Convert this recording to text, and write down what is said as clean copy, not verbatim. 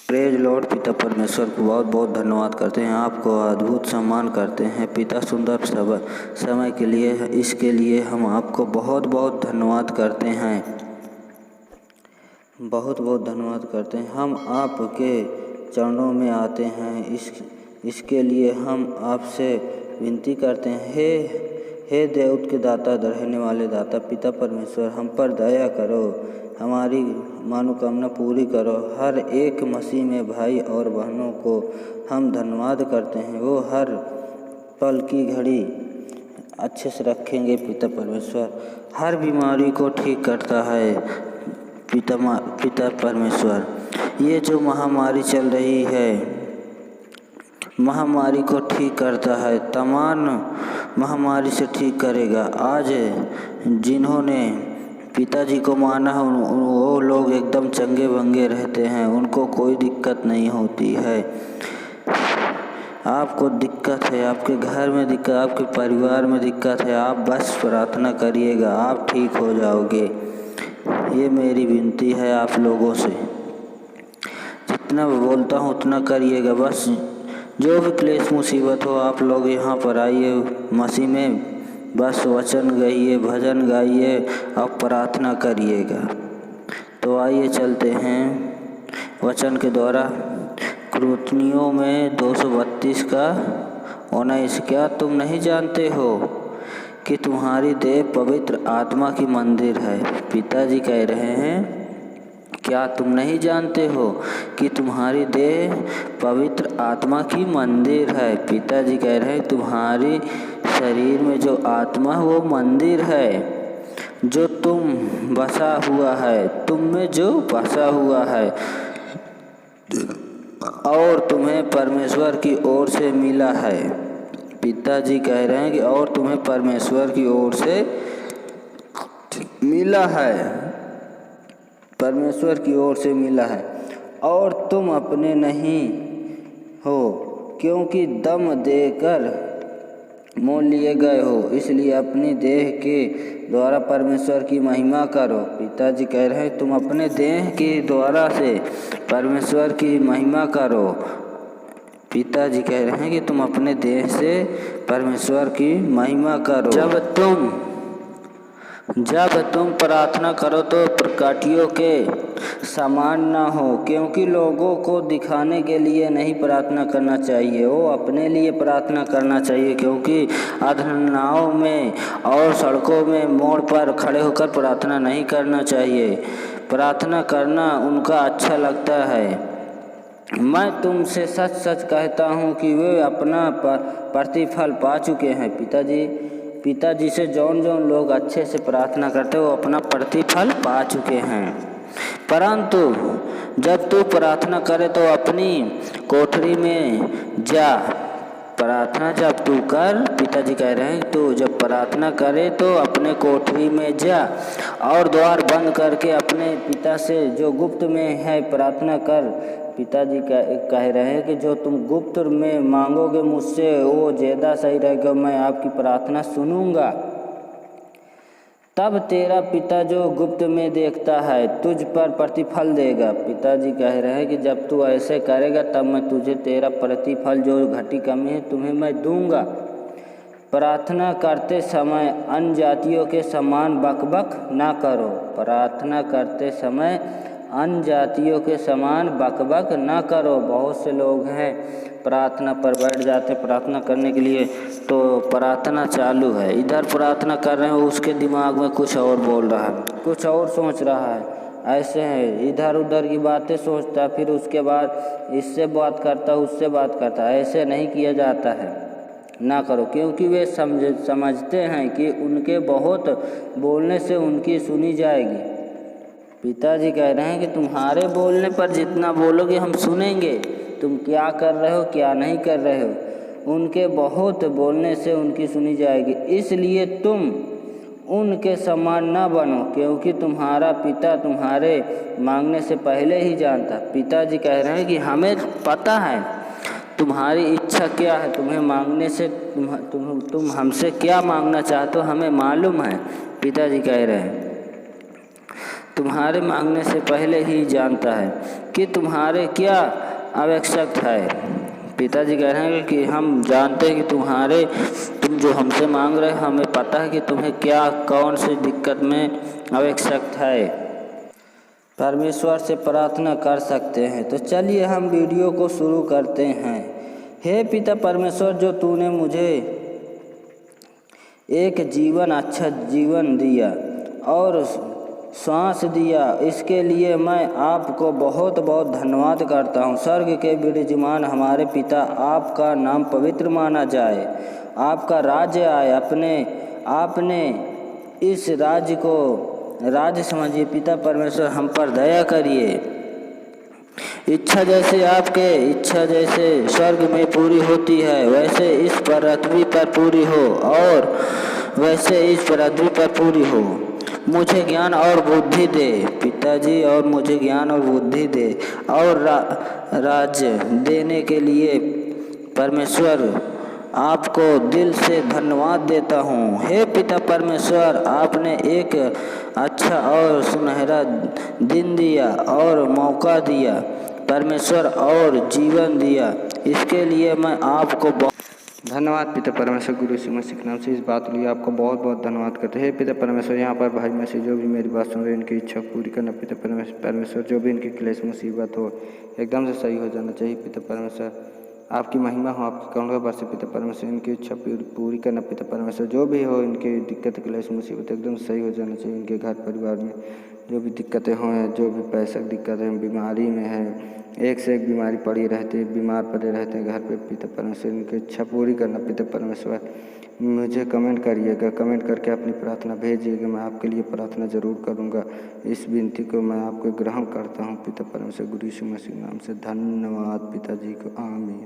Praise Lord. पिता परमेश्वर को बहुत बहुत धन्यवाद करते हैं, आपको अद्भुत सम्मान करते हैं पिता। सुंदर समय के लिए, इसके लिए हम आपको बहुत बहुत धन्यवाद करते हैं, बहुत बहुत धन्यवाद करते हैं। हम आपके चरणों में आते हैं, इसके लिए हम आपसे विनती करते हैं। हे देवों के दाता, रहने वाले दाता पिता परमेश्वर, हम पर दया करो, हमारी मनोकामना पूरी करो। हर एक मसीह में भाई और बहनों को हम धन्यवाद करते हैं, वो हर पल की घड़ी अच्छे से रखेंगे पिता परमेश्वर। हर बीमारी को ठीक करता है पिता परमेश्वर। ये जो महामारी चल रही है, महामारी को ठीक करता है, तमाम महामारी से ठीक करेगा। आज जिन्होंने पिताजी को माना है वो लोग एकदम चंगे भंगे रहते हैं, उनको कोई दिक्कत नहीं होती है। आपको दिक्कत है, आपके घर में दिक्कत, आपके परिवार में दिक्कत है, आप बस प्रार्थना करिएगा, आप ठीक हो जाओगे। ये मेरी विनती है आप लोगों से, जितना बोलता हूँ उतना करिएगा। बस जो भी क्लेश मुसीबत हो, आप लोग यहाँ पर आइए मसीह में, बस वचन गाइए, भजन गाइए और प्रार्थना करिएगा। तो आइए चलते हैं वचन के द्वारा। कुरिन्थियों में 2:32 का 19, क्या तुम नहीं जानते हो कि तुम्हारी देह पवित्र आत्मा की मंदिर है? पिताजी कह रहे हैं, क्या तुम नहीं जानते हो कि तुम्हारी देह पवित्र आत्मा की मंदिर है? पिताजी कह रहे हैं, तुम्हारी शरीर में जो आत्मा वो मंदिर है, जो तुम बसा हुआ है, तुम में जो बसा हुआ है और तुम्हें परमेश्वर की ओर से मिला है। पिताजी कह रहे हैं कि और तुम्हें परमेश्वर की ओर से मिला है, परमेश्वर की ओर से मिला है, और तुम अपने नहीं हो, क्योंकि दम देकर मोल लिए गए हो। इसलिए अपनी देह के द्वारा परमेश्वर की महिमा करो। पिताजी कह रहे हैं, तुम अपने देह के द्वारा से परमेश्वर की महिमा करो। पिताजी कह रहे हैं कि तुम अपने देह से परमेश्वर की महिमा करो। जब तुम प्रार्थना करो तो प्रकाटियों के समान न हो, क्योंकि लोगों को दिखाने के लिए नहीं प्रार्थना करना चाहिए, वो अपने लिए प्रार्थना करना चाहिए। क्योंकि अधनाओं में और सड़कों में मोड़ पर खड़े होकर प्रार्थना नहीं करना चाहिए। प्रार्थना करना उनका अच्छा लगता है। मैं तुमसे सच सच कहता हूँ कि वे अपना प्रतिफल पा चुके हैं। पिताजी से जौन लोग अच्छे से प्रार्थना करते वो अपना प्रतिफल पा चुके हैं। परंतु जब तू प्रार्थना करे तो अपनी कोठरी में जा। प्रार्थना जब तू कर, पिताजी कह रहे हैं, तो जब प्रार्थना करे तो अपने कोठरी में जा और द्वार बंद करके अपने पिता से जो गुप्त में है प्रार्थना कर। पिताजी कह रहे हैं कि जो तुम गुप्त में मांगोगे मुझसे वो ज़्यादा सही रहेगा, मैं आपकी प्रार्थना सुनूंगा। तब तेरा पिता जो गुप्त में देखता है तुझ पर प्रतिफल देगा। पिताजी कह रहे हैं कि जब तू ऐसे करेगा तब मैं तुझे तेरा प्रतिफल जो घटी कमी है तुम्हें मैं दूंगा। प्रार्थना करते समय अन्य जातियों के समान बकबक ना करो। प्रार्थना करते समय अन्य जातियों के समान बकबक ना करो। बहुत से लोग हैं प्रार्थना पर बैठ जाते प्रार्थना करने के लिए, तो प्रार्थना चालू है, इधर प्रार्थना कर रहे हैं, उसके दिमाग में कुछ और बोल रहा है, कुछ और सोच रहा है। ऐसे है, इधर उधर की बातें सोचता है, फिर उसके बाद इससे बात करता है, उससे बात करता है। ऐसे नहीं किया जाता है, ना करो। क्योंकि वे समझते हैं कि उनके बहुत बोलने से उनकी सुनी जाएगी। पिताजी कह रहे हैं कि तुम्हारे बोलने पर जितना बोलोगे हम सुनेंगे, तुम क्या कर रहे हो क्या नहीं कर रहे हो। उनके बहुत बोलने से उनकी सुनी जाएगी। इसलिए तुम उनके समान न बनो, क्योंकि तुम्हारा पिता तुम्हारे मांगने से पहले ही जानता। पिताजी कह रहे हैं कि हमें पता है तुम्हारी इच्छा क्या है, तुम्हें मांगने से तुम हमसे क्या मांगना चाहते हो हमें मालूम है। पिताजी कह रहे हैं तुम्हारे मांगने से पहले ही जानता है कि तुम्हारे क्या आवश्यकता है। पिताजी कह रहे हैं कि हम जानते हैं कि तुम जो हमसे मांग रहे हो, हमें पता है कि तुम्हें क्या कौन सी दिक्कत में आवश्यकता है। परमेश्वर से प्रार्थना कर सकते हैं। तो चलिए हम वीडियो को शुरू करते हैं। हे पिता परमेश्वर, जो तूने मुझे एक अच्छा जीवन दिया और सांस दिया, इसके लिए मैं आपको बहुत बहुत धन्यवाद करता हूँ। स्वर्ग के विराजमान हमारे पिता, आपका नाम पवित्र माना जाए, आपका राज्य आए, आपने इस राज्य को राज्य समझिए। पिता परमेश्वर, हम पर दया करिए। इच्छा जैसे स्वर्ग में पूरी होती है, वैसे इस पृथ्वी पर पूरी हो मुझे ज्ञान और बुद्धि दे पिताजी, और मुझे ज्ञान और बुद्धि दे और राज्य देने के लिए परमेश्वर आपको दिल से धन्यवाद देता हूँ। हे पिता परमेश्वर, आपने एक अच्छा और सुनहरा दिन दिया और मौका दिया परमेश्वर, और जीवन दिया, इसके लिए मैं आपको धन्यवाद पिता परमेश्वर। गुरु यीशु मसीह के नाम से इस बात के लिए आपको बहुत बहुत धन्यवाद करते हैं। पिता परमेश्वर, यहाँ पर भाई मसीह जो भी मेरी बात सुन रहे हैं, इनकी इच्छा पूरी करना पिता परमेश्वर। जो भी इनकी क्लेश मुसीबत हो, एकदम से सही हो जाना चाहिए पिता परमेश्वर। आपकी महिमा हो, आपकी करुणा बरसे पिता परमेश्वर। इनकी इच्छा पूरी करना पिता परमेश्वर। जो भी हो, इनकी दिक्कत क्लेश मुसीबत एकदम सही हो जाना चाहिए। इनके घर परिवार में जो भी दिक्कतें हों, जो भी पैसा की दिक्कत है, बीमारी में है, एक से एक बीमारी पड़ी रहती है, बीमार पड़े रहते हैं घर पे पिता परमेश्वर। इनकी इच्छा पूरी करना पिता परमेश्वर। मुझे कमेंट करिएगा, कमेंट करके अपनी प्रार्थना भेजिएगा, मैं आपके लिए प्रार्थना ज़रूर करूँगा। इस विनती को मैं आपको ग्रहण करता हूँ पिता परमेश्वर। गुरु यीशु मसीह के नाम से धन्यवाद पिताजी को, आमीन।